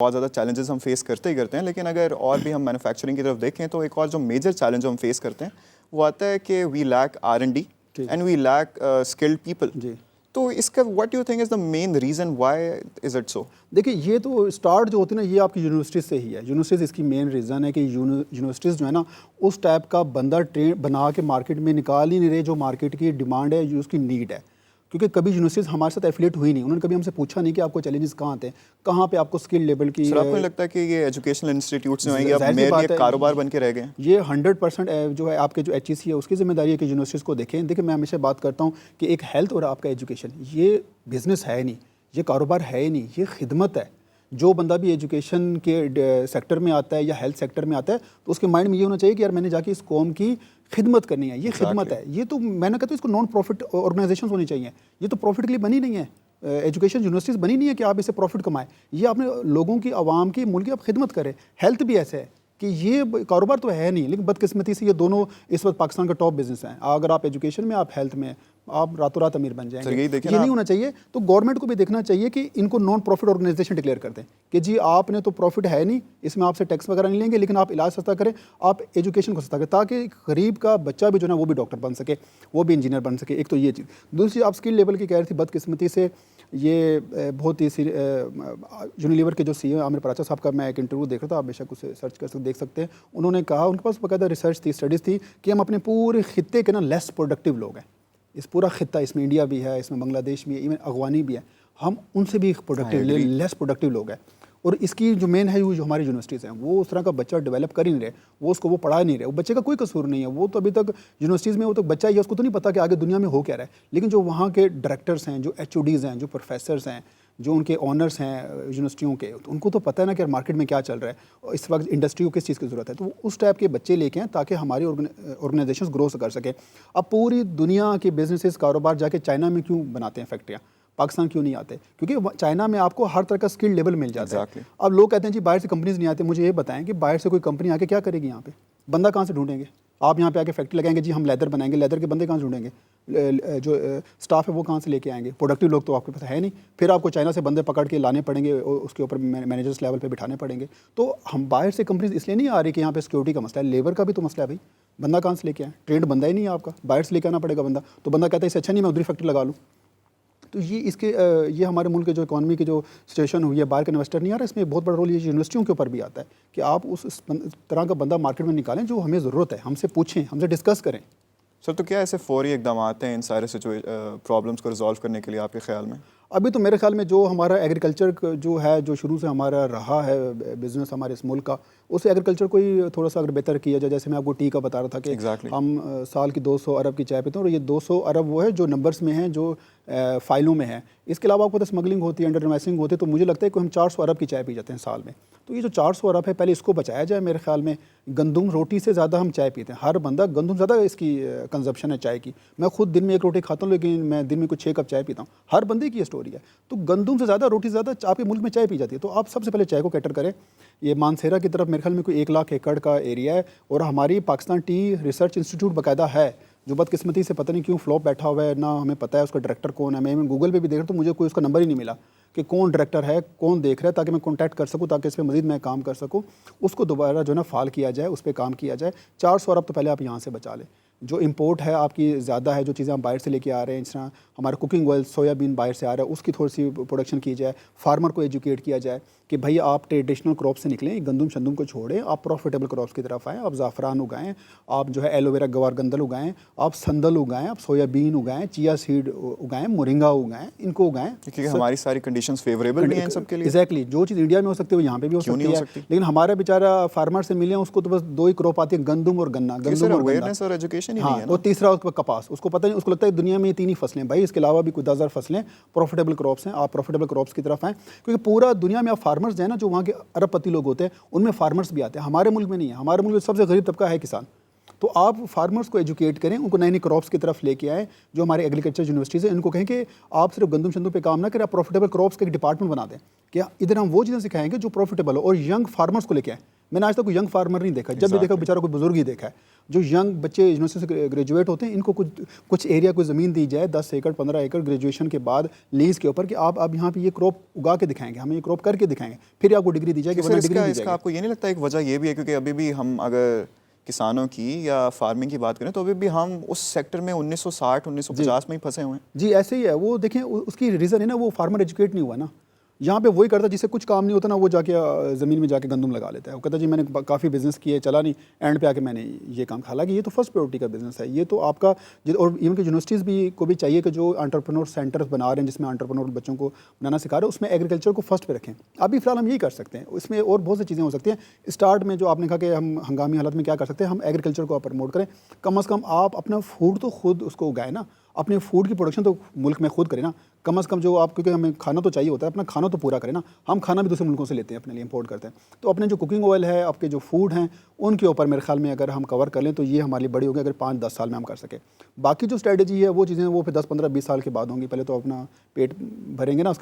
बहुत ज़्यादा चैलेंजेस हम फेस करते ही करते हैं, लेकिन अगर और भी हम मैन्युफैक्चरिंग की तरफ देखें तो एक और जो मेजर चैलेंज हम फेस करते हैं वो आता है कि we lack R&D and we lack skilled people. तो इसका what you think is the main reason, why is it so? देखिए, ये तो स्टार्ट जो होती है ना, ये आपकी यूनिवर्सिटीज़ से ही है। यूनिवर्सिटीज़ इसकी मेन रीज़न है कि यूनिवर्सिटीज़ जो है ना, उस टाइप का बंदा ट्रेन बना के मार्केट में निकाल ही नहीं रहे जो मार्केट की डिमांड है, जो उसकी नीड है। क्योंकि कभी यूनिवर्सिटीज़ हमारे साथ एफिलेट हुई नहीं, उन्होंने कभी हमसे पूछा नहीं कि आपको चैलेंजेस कहाँ आते हैं, कहाँ पे आपको स्किल लेवल की। सर, आपको नहीं लगता कि ये एजुकेशनल इंस्टीट्यूट्स जो हैं ये अब मेरे लिए कारोबार बन के रह गए हैं? ये 100% जो है आपके जो HEC है उसकी जिम्मेदारी है कि यूनिवर्सिटीज़ को देखें। देखिए, मैं हमेशा बात करता हूँ कि एक हेल्थ और आपका एजुकेशन, ये बिज़नेस है नहीं, ये कारोबार है ही नहीं, ये खिदमत है। जो बंदा भी एजुकेशन के सेक्टर में आता है या हेल्थ सेक्टर में आता है तो उसके माइंड में ये होना चाहिए कि यार मैंने जाके इस कौम की खिदमत करनी है, ये खिदमत है। ये तो मैंने कहता हूँ इसको नॉन प्रॉफिट ऑर्गेनाइजेशन होनी चाहिए, ये तो प्रॉफिट के लिए बनी नहीं है। एजुकेशन यूनिवर्सिटीज़ बनी नहीं है कि आप इससे प्रॉफिट कमाएं, ये आपने लोगों की, आवाम की, मुल्क की आप खिदमत करें। हेल्थ भी ऐसे है कि ये कारोबार तो है नहीं, लेकिन बदकिस्मती से ये दोनों इस वक्त पाकिस्तान का टॉप बिजनेस हैं। अगर आप एजुकेशन में, आप हेल्थ में, आप रातों रात अमीर बन जाएंगे। ये नहीं होना चाहिए। तो गवर्नमेंट को भी देखना चाहिए कि इनको नॉन प्रॉफिट ऑर्गेनाइजेशन डिक्लेयर कर दें कि जी आपने तो प्रॉफिट है नहीं, इसमें आपसे टैक्स वगैरह नहीं लेंगे, लेकिन आप इलाज सस्ता करें, आप एजुकेशन को सस्ता करें, ताकि गरीब का बच्चा भी जो है ना वो भी डॉक्टर बन सके, वो भी इंजीनियर बन सके। एक तो ये चीज़। दूसरी, आप स्किल लेवल की कह रही थी, बदकिस्मती से ये बहुत ही यूनिलीवर के जो CEO आमिर पराचा साहब का मैं एक इंटरव्यू देख रहा था, आप बेशक उसे सर्च कर सकते, देख सकते हैं। उन्होंने कहा, उनके पास बाकायदा रिसर्च थी, स्टडीज़ थी कि हम अपने पूरे खित्ते के ना लेस प्रोडक्टिव लोग हैं। इस पूरा खित्ता, इसमें इंडिया भी है, इसमें बांग्लादेश भी है, इवन अफगानी भी है, हम उनसे भी प्रोडक्टिव, लेस प्रोडक्टिव लोग हैं। और इसकी जो मेन है, जो हमारी यूनिवर्सिटीज़ हैं, वो उस तरह का बच्चा डेवलप कर ही नहीं रहे, वो पढ़ा नहीं रहे। वो बच्चे का कोई कसूर नहीं है, वो तो अभी तक यूनिवर्सिटीज़ में, वो तो बच्चा ही है, उसको तो नहीं पता कि आगे दुनिया में हो क्या रहा है। लेकिन जो वहाँ के डायरेक्टर्स हैं, जो HODs हैं, जो प्रोफेसर्स हैं, जो उनके ऑनर्स हैं यूनिवर्सिटियों के, तो उनको तो पता है ना कि मार्केट में क्या चल रहा है और इस वक्त इंडस्ट्री को किस चीज़ की ज़रूरत है। तो उस टाइप के बच्चे लेके हैं ताकि हमारी ऑर्गेनाइजेशंस ग्रो कर सके। अब पूरी दुनिया के बिजनेसेस, कारोबार जाके चाइना में क्यों बनाते हैं फैक्ट्रियाँ, पाकिस्तान क्यों नहीं आते? क्योंकि चाइना में आपको हर तरह का स्किल लेवल मिल जाता है। अब लोग कहते हैं जी बाहर से कंपनीज नहीं आते। मुझे ये बताएं कि बाहर से कोई कंपनी आके क्या करेगी यहाँ पे? बंदा कहाँ से ढूंढेंगे? आप यहाँ पे आके फैक्ट्री लगाएंगे, जी हम लेदर बनाएंगे, लेदर के बंदे कहाँ से ढूंढेंगे? जो स्टाफ है वो कहाँ से लेके आएंगे? प्रोडक्टिव लोग तो आपके पास है नहीं। फिर आपको चाइना से बंदे पकड़ के लाने पड़ेंगे, उसके ऊपर मैनेजर्स लेवल पे बिठाने पड़ेंगे। तो हम बाहर से कंपनीज इसलिए नहीं आ रही कि यहाँ पे सिक्योरिटी का मसला है, लेबर का भी तो मसला है भाई। बंदा कहाँ से लेके आए? ट्रेंड बंदा ही नहीं है आपका, बाहर से लेके आना पड़ेगा बंदा। तो बंदा कहता है इससे अच्छा नहीं मैं उधरी फैक्ट्री लगा लूँ। तो ये हमारे मुल्क के जो इकॉनमी की जो सिचुएशन हुई है, बाहर का इन्वेस्टर नहीं आ रहा, इसमें बहुत बड़ा रोल ये यूनिवर्सिटियों के ऊपर भी आता है कि आप उस तरह का बंदा मार्केट में निकालें जो हमें ज़रूरत है, हमसे पूछें, हमसे डिस्कस करें। सर, तो क्या ऐसे फौरी इकदाम हैं इन सारे प्रॉब्लम्स को रिजॉल्व करने के लिए आपके ख्याल में? अभी तो मेरे ख्याल में जो हमारा एग्रीकल्चर जो है, जो शुरू से हमारा रहा है बिज़नेस हमारे इस मुल्क का, उस एग्रीकल्चर को ही थोड़ा सा अगर बेहतर किया जाए। जैसे मैं आपको टी का बता रहा था कि हम साल की 200 अरब की चाय पीते हैं, और ये 200 अरब वो है जो नंबर्स में है, जो फ़ाइलों में है। इसके अलावा आपको तो स्मगलिंग होती है, अंडर इन्वेस्टिंग होती है। तो मुझे लगता है कि हम 400 अरब की चाय पी जाते हैं साल में। तो ये जो 400 अरब है, पहले इसको बचाया जाए। मेरे ख्याल में गंदम रोटी से ज़्यादा हम चाय पीते हैं, हर बंदा गंदम ज़्यादा इसकी कंजप्शन है चाय की। मैं खुद दिन में 1 रोटी खाता हूँ, लेकिन मैं दिन में कुछ 6 कप चाय पीता हूँ। हर बंदे की ये स्टोरी है। तो गंदम से ज़्यादा, रोटी से ज़्यादा आपके मुल्क में चाय पी जाती है। तो आप सबसे पहले चाय को कैटर करें। ये मानसेरा की तरफ मेरे ख्याल में कोई 1 लाख एकड़ का एरिया है, और हमारी पाकिस्तान टी रिसर्च इंस्टीट्यूट बाकायदा है, जो बदकिस्मती से पता नहीं क्यों फ्लॉप बैठा हुआ है, ना हमें पता है उसका डायरेक्टर कौन है। मैं गूगल पे भी देख रहा हूँ तो मुझे कोई उसका नंबर ही नहीं मिला कि कौन डायरेक्टर है, कौन देख रहा है, ताकि मैं कॉन्टैक्ट कर सकूँ, ताकि इस पर मज़ीद मैं काम कर सकूँ। उसको दोबारा जो है ना फाल किया जाए, उस पर काम किया जाए। 400 अरब तो पहले आप यहाँ से बचा लें। जो इंपोर्ट है आपकी ज़्यादा है, जो चीज़ें आप बाहर से लेके आ रहे हैं, जिस तरह हमारा कुकिंग ऑयल, सोयाबीन बाहर से आ रहा है, उसकी थोड़ी सी प्रोडक्शन की जाए। फार्मर को एजुकेट किया जाए कि भाई आप ट्रेडिशनल क्रॉप से निकलें, गंदम शंदुम को छोड़ें, आप प्रॉफिटेबल क्रॉप्स की तरफ आएँ। आप ज़ाफ़रान उगाएँ, आप जो है एलोवेरा गवार गंदल उगाएँ, आप संदल उगाएँ, आप सोयाबीन उगाएँ, चिया सीड उगाएँ, मोरिंगा उगाएँ, इनको उगाएँ, क्योंकि हमारी सारी कंडीशंस फेवरेबल नहीं हैं सबके लिए। एग्जैक्टली, जो चीज़ इंडिया में हो सकती है वो यहाँ पे भी हो सकती है। लेकिन हमारा बेचारा फार्मर से मिले, उसको तो बस 2 ही क्रॉप आती है, गंदम और गन्ना। गंदम और अवेयरनेस और एजुकेशन ही नहीं है। और तीसरा उसका कपास, उसको पता नहीं, उसको लगता है दुनिया में ये 3 ही फसलें भाई, इसके अलावा भी कुछ 10,000 फसलें प्रॉफिटेबल क्रॉप्स हैं। आप प्रॉफिटेबल क्रॉप्स की तरफ आएँ, क्योंकि पूरा दुनिया में आप फार्मर्स जो है ना, जो वहाँ के अरबपति लोग होते हैं, उनमें फार्मर्स भी आते हैं। हमारे मुल्क में नहीं है। हमारे मुल्क में सबसे गरीब तबका है किसान। तो आप फार्मर्स को एजुकेट करें, उनको नई नई क्रॉप्स की तरफ लेके आएँ। जो हमारे एग्रीकल्चर यूनिवर्सिटीज़ है, इनको कहें कि आप सिर्फ गंदम शंदुम पे काम ना करें, आप प्रॉफिटेबल क्रॉप्स का एक डिपार्टमेंट बना दें। क्या इधर हम वो चीज़ें सिखाएंगे जो प्रॉफिटेबल हो, और यंग फार्मर्स को लेके आएँ। मैंने आज तक कोई यंग फार्मर नहीं देखा, जब भी देखा बेचारा कोई बुजुर्ग ही देखा है। जो यंग बच्चे यूनिवर्सिटी से ग्रेजुएट होते हैं, इनको कुछ एरिया, कोई ज़मीन दी जाए 10 एकड़ 15 एकड़ ग्रेजुएशन के बाद लीज़ के ऊपर कि आप अब यहाँ पे ये क्रॉप उगा के दिखाएंगे, हमें ये क्रॉप करके दिखाएंगे, फिर आपको डिग्री दी जाएगी, वरना डिग्री दी जाएगी। आपको ये नहीं लगता एक वजह ये भी है क्योंकि अभी भी हम अगर किसानों की या फार्मिंग की बात करें तो अभी भी हम उस सेक्टर में 1960 1950 में ही फंसे हुए हैं। जी ऐसे ही है वो। देखें उसकी रीज़न है ना, वो फार्मर एजुकेट नहीं हुआ ना। यहाँ पे वही करता जिससे कुछ काम नहीं होता ना, वो जाके ज़मीन में जाके गंदम लगा लेता है। वो कहता जी मैंने काफ़ी बिज़नेस किए, चला नहीं, एंड पे आके मैंने ये काम। हालांकि ये तो फर्स्ट प्रायोरिटी का बिज़नेस है, ये तो आपका। और इवन की यूनिवर्सिटीज़ भी को भी चाहिए कि जो एंटरप्रेन्योर सेंटर्स बना रहे हैं जिसमें एंटरप्रेन्योर बच्चों को बनाना सिखा रहे हैं, उसमें एग्रीकल्चर को फर्स्ट पे रखें। अभी फिलहाल हम यही कर सकते हैं, इसमें और बहुत सी चीज़ें हो सकती हैं। स्टार्ट में जो आपने कहा कि हम हंगामी हालत में क्या कर सकते हैं, हम एग्रीकल्चर को प्रमोट करें। कम से कम आप अपना फूड तो खुद उसको उगाएं ना, अपने फूड की प्रोडक्शन तो मुल्क में खुद करें ना। कम से कम जो आप, क्योंकि हमें खाना तो चाहिए होता है, अपना खाना तो पूरा करें ना। हम खाना भी दूसरे मुल्कों से लेते हैं, अपने लिए इंपोर्ट करते हैं। तो अपने जो कुकिंग ऑयल है, आपके जो फूड हैं, उनके ऊपर मेरे ख्याल में अगर हम कवर कर लें तो ये हमारे लिए बड़ी होगी, अगर 5-10 साल में हम कर सकें। बाकी जो स्ट्रेटजी है वो चीज़ें वो फिर 10-15-20 साल के बाद होंगी। पहले तो अपना पेट भरेंगे ना,